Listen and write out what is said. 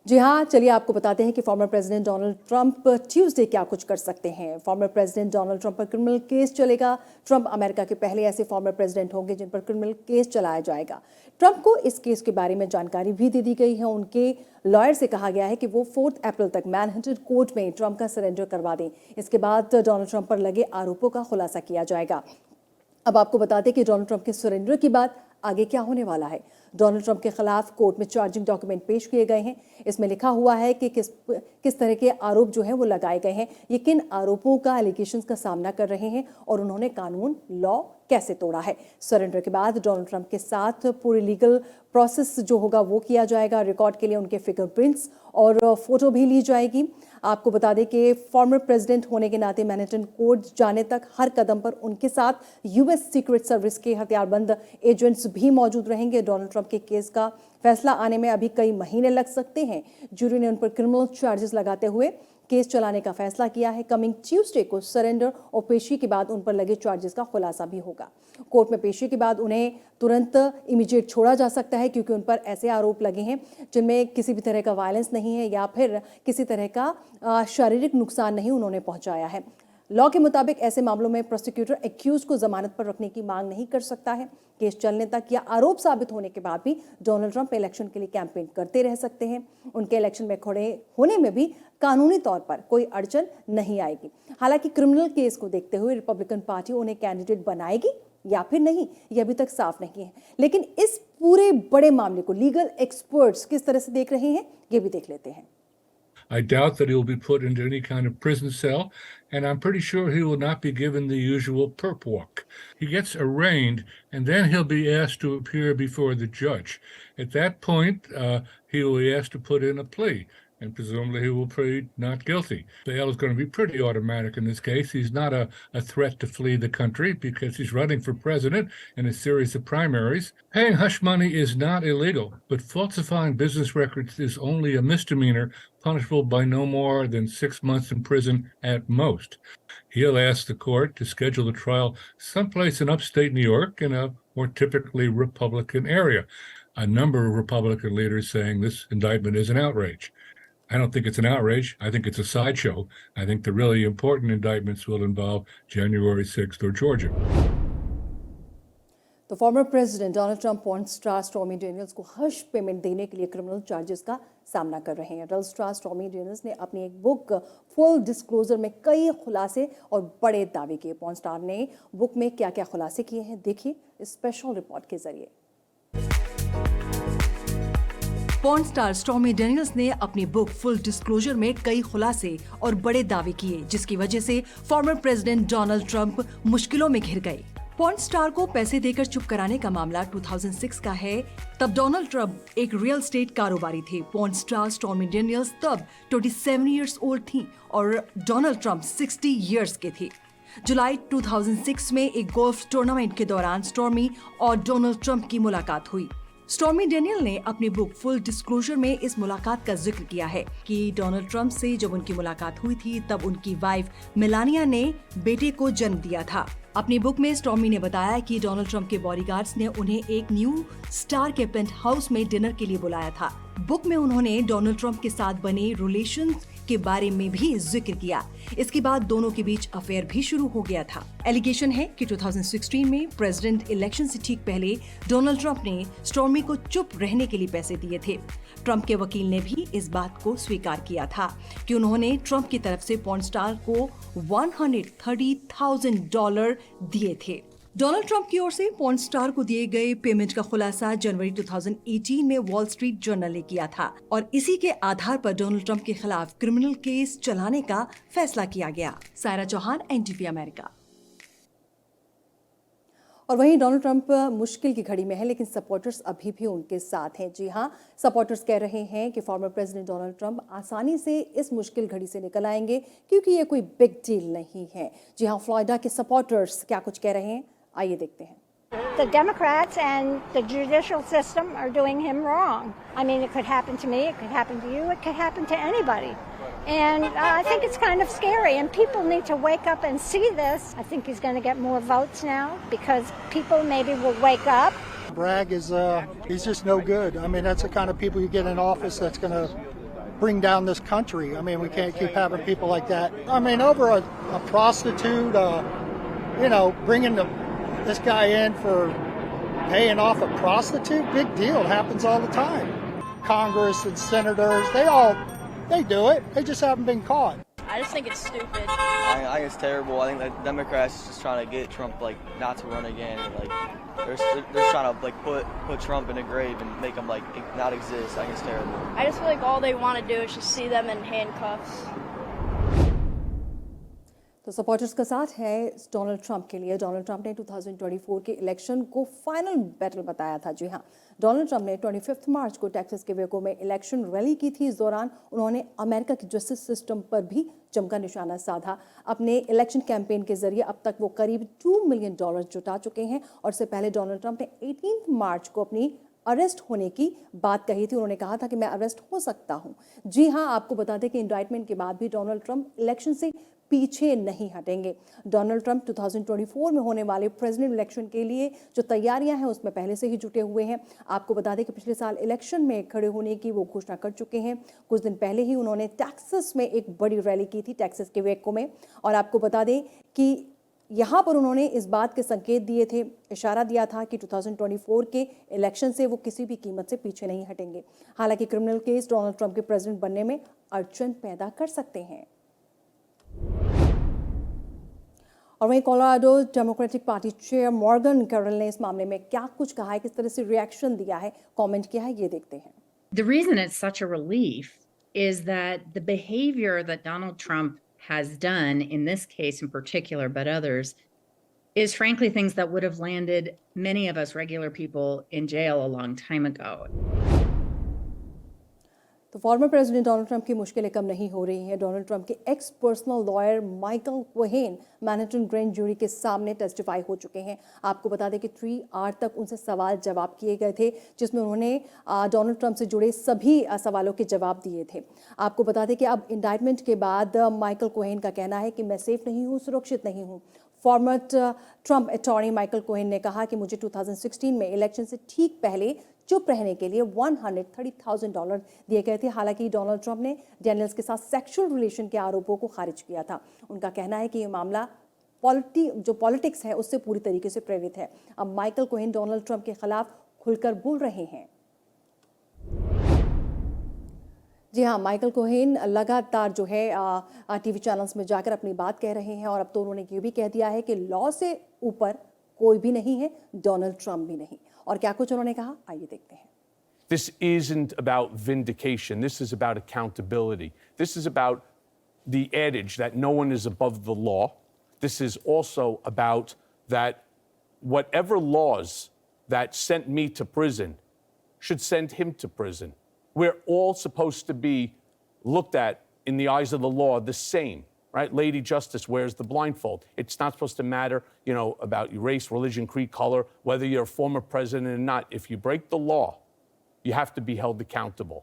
जी हाँ, चलिए आपको बताते हैं कि farmer president Donald Trump Tuesday क्या कुछ कर सकते हैं। फॉर्मर प्रेसिडेंट डोनाल्ड ट्रंप पर क्रिमिनल केस चलेगा। ट्रंप अमेरिका के पहले ऐसे फॉर्मर प्रेसिडेंट होंगे जिन पर क्रिमिनल केस चलाया जाएगा। ट्रंप को इस केस के बारे में जानकारी भी दे दी गई है। उनके लॉयर से कहा गया है कि वो 4 अप्रैल तक मैनहट्टन कोर्ट में ट्रंप का सरेंडर करवा दें। इसके बाद डोनाल्ड ट्रंप पर लगे आरोपों का खुलासा किया जाएगा। अब आपको बता दें कि डोनाल्ड ट्रंप के सरेंडर के बाद आगे क्या होने वाला है। डोनाल्ड ट्रंप के खिलाफ कोर्ट में चार्जिंग डॉक्यूमेंट पेश किए गए हैं। इसमें लिखा हुआ है कि किस तरह के आरोप जो हैं वो लगाए गए हैं, ये किन आरोपों का एलिगेशंस का सामना कर रहे हैं और उन्होंने कानून लॉ कैसे तोड़ा है। सरेंडर के बाद डोनाल्ड ट्रंप के साथ पूरी लीगल प्रोसेस जो होगा वो किया जाएगा। रिकॉर्ड के लिए उनके फिंगरप्रिंट्स और फोटो भी ली जाएगी। आपको बता दें कि फॉर्मर प्रेसिडेंट होने के नाते मैनहट्टन कोर्ट जाने तक हर कदम पर उनके साथ यूएस सीक्रेट सर्विस के हथियारबंद एजेंट्स भी मौजूद रहेंगे। डोनाल्ड ट्रंप के केस का फैसला आने में अभी कई महीने लग सकते हैं। जूरी ने उन पर क्रिमिनल चार्जेस लगाते हुए केस चलाने का फैसला किया है। कमिंग ट्यूसडे को सरेंडर और पेशी के बाद उन पर लगे चार्जेस का खुलासा भी होगा। कोर्ट में पेशी के बाद उन्हें तुरंत इमीडिएट छोड़ा जा सकता है, क्योंकि उन पर ऐसे आरोप लगे हैं जिनमें किसी भी तरह का वायलेंस नहीं है या फिर किसी तरह का शारीरिक नुकसान नहीं उन्होंने पहुंचाया है। लॉ के मुताबिक ऐसे मामलों में प्रोसिक्यूटर एक्यूज को जमानत पर रखने की मांग नहीं कर सकता है। केस चलने तक या आरोप साबित होने के बाद भी डोनाल्ड ट्रंप इलेक्शन के लिए कैंपेन करते रह सकते हैं। उनके इलेक्शन में खड़े होने में भी कानूनी तौर पर कोई अड़चन नहीं आएगी। हालांकि क्रिमिनल केस को देखते हुए रिपब्लिकन पार्टी उन्हें कैंडिडेट बनाएगी या फिर नहीं, यह अभी तक साफ नहीं है। लेकिन इस पूरे बड़े मामले को लीगल एक्सपर्ट्स किस तरह से देख रहे हैं, ये भी देख लेते हैं। I doubt that he'll be put into any kind of prison cell, and I'm pretty sure he will not be given the usual perp walk. He gets arraigned, and then he'll be asked to appear before the judge. At that point, he will be asked to put in a plea, and presumably he will plead not guilty. Bail is going to be pretty automatic in this case. He's not a threat to flee the country because he's running for president in a series of primaries. Paying hush money is not illegal, but falsifying business records is only a misdemeanor, punishable by no more than 6 months in prison at most. He'll ask the court to schedule the trial someplace in upstate New York in a more typically Republican area. A number of Republican leaders saying this indictment is an outrage. I don't think it's an outrage. I think it's a sideshow. I think the really important indictments will involve January 6th or Georgia. तो former president Donald Trump porn star stormy Daniels को hush payment देने के लिए criminal charges का सामना कर रहे हैं। रॉयल स्टार स्टॉर्मी डेनियल्स ने अपनी एक बुक फुल डिस्क्लोजर में कई खुलासे और बड़े दावे किए। पॉर्न स्टार ने बुक में क्या क्या खुलासे किए हैं, देखिए इस स्पेशल रिपोर्ट के जरिए। पॉर्न स्टार स्टॉर्मी डेनियल्स ने अपनी बुक फुल डिस्क्लोजर में कई खुलासे और बड़े दावे किए, जिसकी वजह से फॉर्मर प्रेसिडेंट डोनाल्ड ट्रंप मुश्किलों में घिर गए। पॉर्न स्टार को पैसे देकर चुप कराने का मामला 2006 का है। तब डोनाल्ड ट्रंप एक रियल एस्टेट कारोबारी थे। पॉर्न स्टार स्टॉर्मी डेनियल्स तब 27 इयर्स ओल्ड थी और डोनाल्ड ट्रंप 60 इयर्स के थे। जुलाई 2006 में एक गोल्फ टूर्नामेंट के दौरान स्टॉर्मी और डोनाल्ड ट्रंप की मुलाकात हुई। स्टॉर्मी डेनियल ने अपनी बुक फुल डिस्क्लोजर में इस मुलाकात का जिक्र किया है कि डोनाल्ड ट्रंप से जब उनकी मुलाकात हुई थी तब उनकी वाइफ मेलानिया ने बेटे को जन्म दिया था। अपनी बुक में स्टॉर्मी ने बताया कि डोनाल्ड ट्रंप के बॉडीगार्ड्स ने उन्हें एक न्यू स्टार के पेंट हाउस में डिनर के लिए बुलाया था। बुक में उन्होंने डोनाल्ड ट्रंप के साथ बने रिलेशन के बारे में भी जिक्र किया। इसके बाद दोनों के बीच अफेयर भी शुरू हो गया था। एलिगेशन है कि 2016 में प्रेसिडेंट इलेक्शन से ठीक पहले डोनाल्ड ट्रंप ने स्टॉर्मी को चुप रहने के लिए पैसे दिए थे। ट्रंप के वकील ने भी इस बात को स्वीकार किया था कि उन्होंने ट्रंप की तरफ से पॉर्न स्टार को $130,000 दिए थे। डोनाल्ड ट्रंप की ओर से पॉर्न स्टार को दिए गए पेमेंट का खुलासा जनवरी 2018 में वॉल स्ट्रीट जर्नल ने किया था और इसी के आधार पर डोनाल्ड ट्रंप के खिलाफ क्रिमिनल केस चलाने का फैसला किया गया। Saira Chauhan, NTV America. और वहीं डोनाल्ड ट्रंप मुश्किल की घड़ी में है, लेकिन सपोर्टर्स अभी भी उनके साथ हैं। जी हाँ, सपोर्टर्स कह रहे हैं कि फॉर्मर प्रेसिडेंट डोनाल्ड ट्रंप आसानी से इस मुश्किल घड़ी से निकल आएंगे, क्योंकि ये कोई बिग डील नहीं है। जी हाँ, फ्लोरिडा के सपोर्टर्स क्या कुछ कह रहे हैं, आइए देखते हैं। The Democrats and the judicial system are doing him wrong. I mean, it could happen to me, it could happen to you, it could happen to anybody. And I think it's kind of scary, and people need to wake up and see this. I think he's going to get more votes now because people maybe will wake up. Bragg is he's just no good. I mean, that's the kind of people you get in office that's going to bring down this country. I mean, we can't keep having people like that. I mean, over a prostitute, bringing this guy in for paying off a prostitute, big deal. It happens all the time. Congress and senators, they do it. They just haven't been caught. I just think it's stupid. I think it's terrible. I think that Democrats just trying to get Trump not to run again. They're trying to put Trump in a grave and make him not exist. I think it's terrible. I just feel like all they want to do is just see them in handcuffs. तो supporters का साथ है Donald Trump के लिए। Donald Trump ने 2024 के election को final battle बताया था। जी हाँ, डोनाल्ड ट्रंप ने 25 मार्च को टेक्सास के वेको में इलेक्शन रैली की थी। इस दौरान उन्होंने अमेरिका के जस्टिस सिस्टम पर भी जमकर निशाना साधा। अपने इलेक्शन कैंपेन के जरिए अब तक वो करीब $2 मिलियन जुटा चुके हैं। और इससे पहले डोनाल्ड ट्रंप ने 18 मार्च को अपनी अरेस्ट होने की बात कही थी। उन्होंने कहा था कि मैं अरेस्ट हो सकता हूं। जी हां, आपको बता दें कि इंडाइटमेंट के बाद भी डोनाल्ड ट्रंप इलेक्शन से पीछे नहीं हटेंगे। डोनाल्ड ट्रंप 2024 में होने वाले प्रेसिडेंट इलेक्शन के लिए जो तैयारियां हैं उसमें पहले से ही जुटे हुए हैं। आपको बता दें कि पिछले साल इलेक्शन में खड़े होने की वो घोषणा कर चुके हैं। कुछ दिन पहले ही उन्होंने टेक्सास में एक बड़ी रैली की थी, टेक्सास के वेको में। और आपको बता दें कि यहाँ पर उन्होंने इस बात के संकेत दिए थे, इशारा दिया था कि 2024 के इलेक्शन से वो किसी भी कीमत से पीछे नहीं हटेंगे। हालांकि क्रिमिनल केस डोनाल्ड ट्रंप के प्रेसिडेंट बनने में अड़चन पैदा कर सकते हैं। और वहीं Colorado Democratic Party chair Morgan Carroll ने इस मामले में क्या कुछ कहा है, किस तरह से रिएक्शन दिया है, कमेंट किया है, ये देखते हैं। The reason it's such a relief is that the behavior that Donald Trump has done in this case in particular, but others, is frankly things that would have landed many of us regular people in jail a long time ago. तो former president Donald Trump की मुश्किलें कम नहीं हो रही हैं। Donald Trump के ex personal lawyer Michael Cohen Manhattan grand jury के सामने टेस्टिफाई हो चुके हैं। आपको बता दें कि 3 आवर तक उनसे सवाल जवाब किए गए थे, जिसमें उन्होंने डोनाल्ड ट्रंप से जुड़े सभी सवालों के जवाब दिए थे। आपको बता दें कि अब इंडाइटमेंट के बाद माइकल कोहेन का कहना है कि मैं सेफ नहीं हूँ, सुरक्षित नहीं हूँ। Farmer Trump attorney Michael Cohen ने कहा कि मुझे 2016 में इलेक्शन से ठीक पहले चुप रहने के लिए $130,000 दिए गए थे। हालांकि डोनाल्ड ट्रंप ने डैनियल्स के साथ सेक्सुअल रिलेशन के आरोपों को खारिज किया था। उनका कहना है कि ये मामला पॉलिटिक्स है उससे पूरी तरीके से प्रेरित है। अब माइकल कोहेन डोनाल्ड ट्रंप के खिलाफ खुलकर बोल रहे हैं। जी हाँ, माइकल कोहेन लगातार जो है टीवी चैनल्स में जाकर अपनी बात कह रहे हैं। और अब तो उन्होंने ये भी कह दिया है कि लॉ से ऊपर कोई भी नहीं है, डोनाल्ड ट्रंप भी नहीं। और क्या कुछ उन्होंने कहा, आइए देखते हैं। This isn't about vindication. This is about accountability. This is about the adage that no one is above the law. This is also about that whatever laws that sent me to prison should send him to prison. We're all supposed to be looked at in the eyes of the law the same, right? Lady Justice wears the blindfold. It's not supposed to matter, about your race, religion, creed, color, whether you're a former president or not. If you break the law, you have to be held accountable.